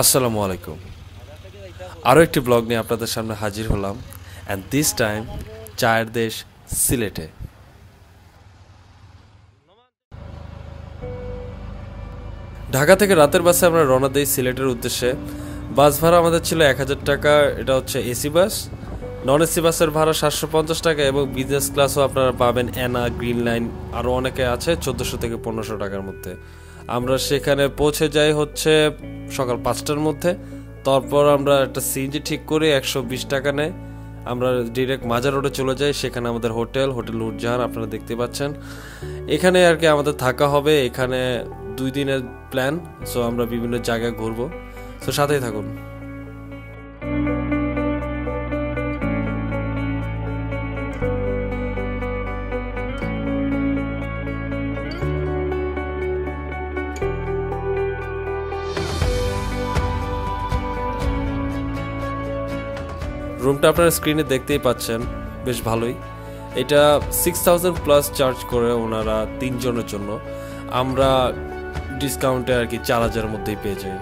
আসসালামু আলাইকুম। আরও একটি ব্লগ নিয়ে আপনাদের সামনে হাজির হলাম, অ্যান্ড দিস টাইম চায়ের দেশ সিলেটে। ঢাকা থেকে রাতের বাসে আমরা রওনা দিই সিলেটের উদ্দেশ্যে। বাস ভাড়া আমাদের ছিল 1000 টাকা। এটা হচ্ছে এসি বাস। নন এসি বাসের ভাড়া 750 টাকা, এবং বিজনেস ক্লাসও আপনারা পাবেন এনা, গ্রিন লাইন, আরও অনেকে আছে 1400 থেকে 1500 টাকার মধ্যে। আমরা সেখানে পৌঁছে যাই হচ্ছে সকাল 5টার মধ্যে। তারপর আমরা একটা সিএনজি ঠিক করে 120 টাকা নেয়। আমরা ডিরেক্ট মাজার রোডে চলে যাই। সেখানে আমাদের হোটেল নূরজাহান আপনারা দেখতে পাচ্ছেন। এখানে আর কি আমাদের থাকা হবে। এখানে 2 দিনের প্ল্যান। সো আমরা বিভিন্ন জায়গায় ঘুরবো। সো সাথেই থাকুন। রুমটা আপনারা স্ক্রিনে দেখতেই পাচ্ছেন, বেশ ভালোই। এটা 6000 প্লাস চার্জ করে ওনারা 3 জনের জন্য। আমরা ডিসকাউন্টে আর কি 4000-এর মধ্যেই পেয়ে যাই।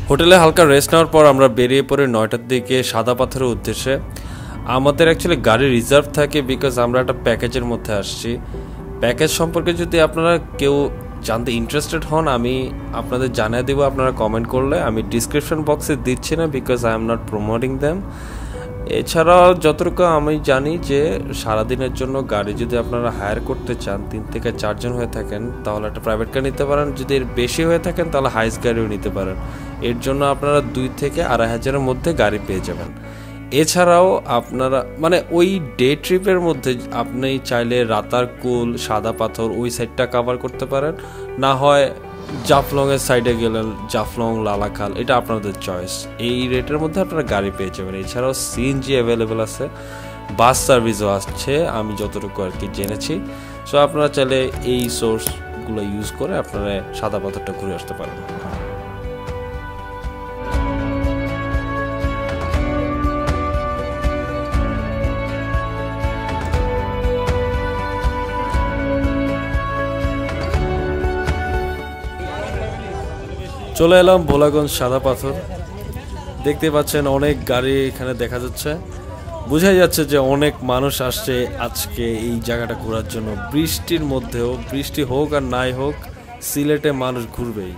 হোটেলে হালকা রেস্ট নেওয়ার পর আমরা বেরিয়ে পড়ি 9টার দিকে সাদা পাথরের উদ্দেশ্যে। আমাদের অ্যাকচুয়ালি গাড়ি রিজার্ভ থাকে, বিকজ আমরা একটা প্যাকেজের মধ্যে আসছি। প্যাকেজ সম্পর্কে যদি আপনারা কেউ জানতে ইন্টারেস্টেড হন, আমি আপনাদের জানিয়ে দেবো। আপনারা কমেন্ট করলে আমি ডিসক্রিপশন বক্সে দিচ্ছি না, because I am not promoting them. এছাড়াও যতটুকু আমি জানি যে সারাদিনের জন্য গাড়ি যদি আপনারা হায়ার করতে চান, 3 থেকে 4 জন হয়ে থাকেন, তাহলে একটা প্রাইভেট কার নিতে পারেন। যদি এর বেশি হয়ে থাকেন তাহলে হাইস গাড়িও নিতে পারেন। এর জন্য আপনারা 2 থেকে 2500-এর মধ্যে গাড়ি পেয়ে যাবেন। এছাড়াও আপনারা মানে ওই ডে ট্রিপের মধ্যে আপনি চাইলে রাতারকুল, সাদা পাথর ওই সাইডটা কভার করতে পারেন, না হয় জাফলংয়ের সাইডে গেলেন, জাফলং, লালাখাল, এটা আপনাদের চয়েস। এই রেটের মধ্যে আপনারা গাড়ি পেয়ে যাবেন। এছাড়াও সিএনজি অ্যাভেলেবেল আছে, বাস সার্ভিসও আসছে আমি যতটুকু আর কি জেনেছি। সো আপনারা চাইলে এই সোর্সগুলো ইউজ করে আপনারা সাদা পাথরটা ঘুরে আসতে পারেন। চলে এলাম ভোলাগঞ্জ সাদা পাথর। দেখতে পাচ্ছেন অনেক গাড়ি এখানে দেখা যাচ্ছে। বোঝাই যাচ্ছে যে অনেক মানুষ আসছে আজকে এই জায়গাটা ঘোরার জন্য। বৃষ্টির মধ্যেও, বৃষ্টি হোক আর নাই হোক, সিলেটে মানুষ ঘুরবেই।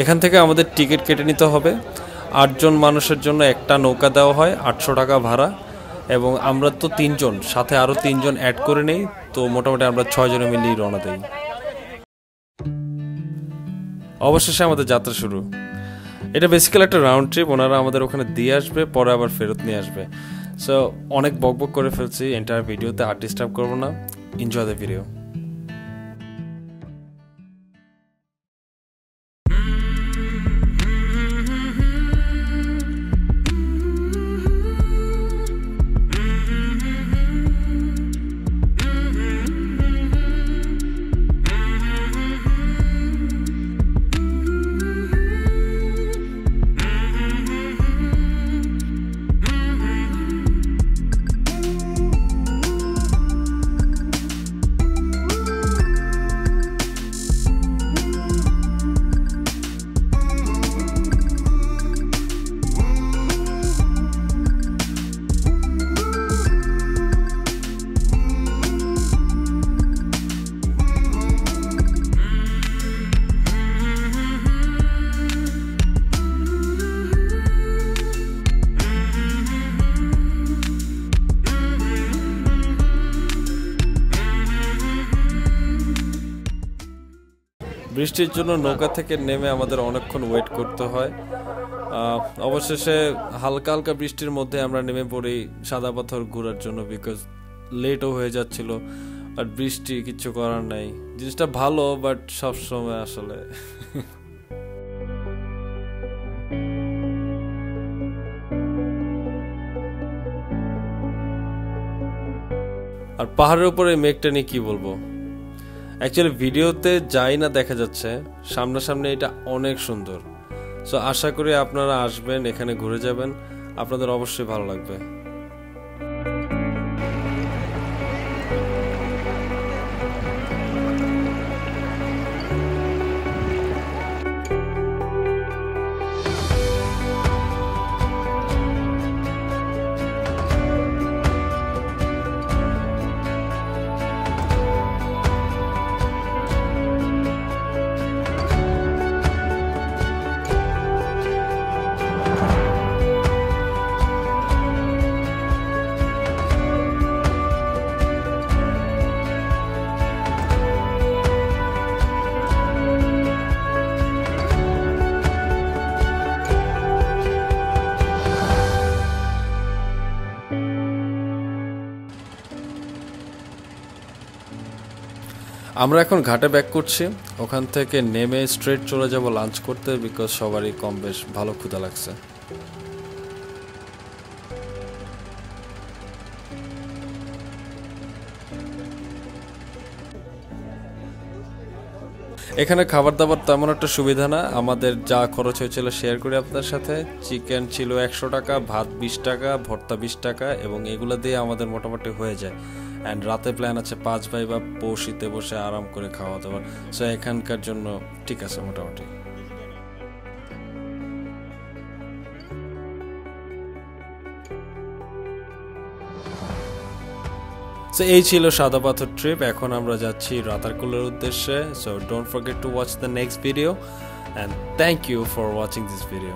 এখান থেকে আমাদের টিকিট কেটে নিতে হবে। 8 জন মানুষের জন্য একটা নৌকা দেওয়া হয়, 800 টাকা ভাড়া। এবং আমরা তো 3 জন, সাথে আরও 3 জন অ্যাড করে নেই, তো মোটামুটি আমরা 6 জনে মিলিয়ে রওনা দিই। অবশেষে আমাদের যাত্রা শুরু। এটা বেসিক্যালি একটা রাউন্ড ট্রিপ। ওনারা আমাদের ওখানে দিয়ে আসবে, পরে আবার ফেরত নিয়ে আসবে। সো অনেক বকবক করে ফেলছি এন্টায়ার ভিডিওতে, আর ডিস্টার্ব করবো না। Enjoy the video. বৃষ্টির জন্য নৌকা থেকে নেমে আমাদের অনেকক্ষণ ওয়েট করতে হয়। অবশেষে হালকা হালকা বৃষ্টির মধ্যে আমরা নেমে পড়ি সাদা পাথর ঘোরার জন্য, বিকজ লেটও হয়ে যাচ্ছিল। আর বৃষ্টি কিচ্ছু করার নাই, জিনিসটা ভালো বাট সবসময় আসলে আর পাহাড়ের উপরে মেঘটা নিয়ে কি বলবো, অ্যাকচুয়ালি ভিডিওতে যাই না দেখা যাচ্ছে, সামনাসামনি এটা অনেক সুন্দর। সো আশা করি আপনারা আসবেন, এখানে ঘুরে যাবেন, আপনাদের অবশ্যই ভালো লাগবে। আমরা এখন ঘাটে ব্যাক করছি, ওখান থেকে নেমে স্ট্রেট চলে যাব লাঞ্চ করতে, বিকজ সবারই কম বেশ ভালো ক্ষুধা লাগছে। এখানে খাবার দাবার তেমন একটা সুবিধা না, আমাদের যা খরচ হয়েছিল শেয়ার করি আপনার সাথে। চিকেন ছিল 100 টাকা, ভাত 20 টাকা, ভর্তা 20 টাকা, এবং এগুলো দিয়ে আমাদের মোটামুটি হয়ে যায়। অ্যান্ড রাতে প্ল্যান আছে 5 ভাই বা পৌষিতে বসে আরাম করে খাওয়া দাওয়ার। সো এখানকার জন্য ঠিক আছে মোটামুটি। সো এই ছিল সাদা পাথর ট্রিপ। এখন আমরা যাচ্ছি রাতারকুলের উদ্দেশ্যে। So don't forget to watch the next video, and thank you for watching this video.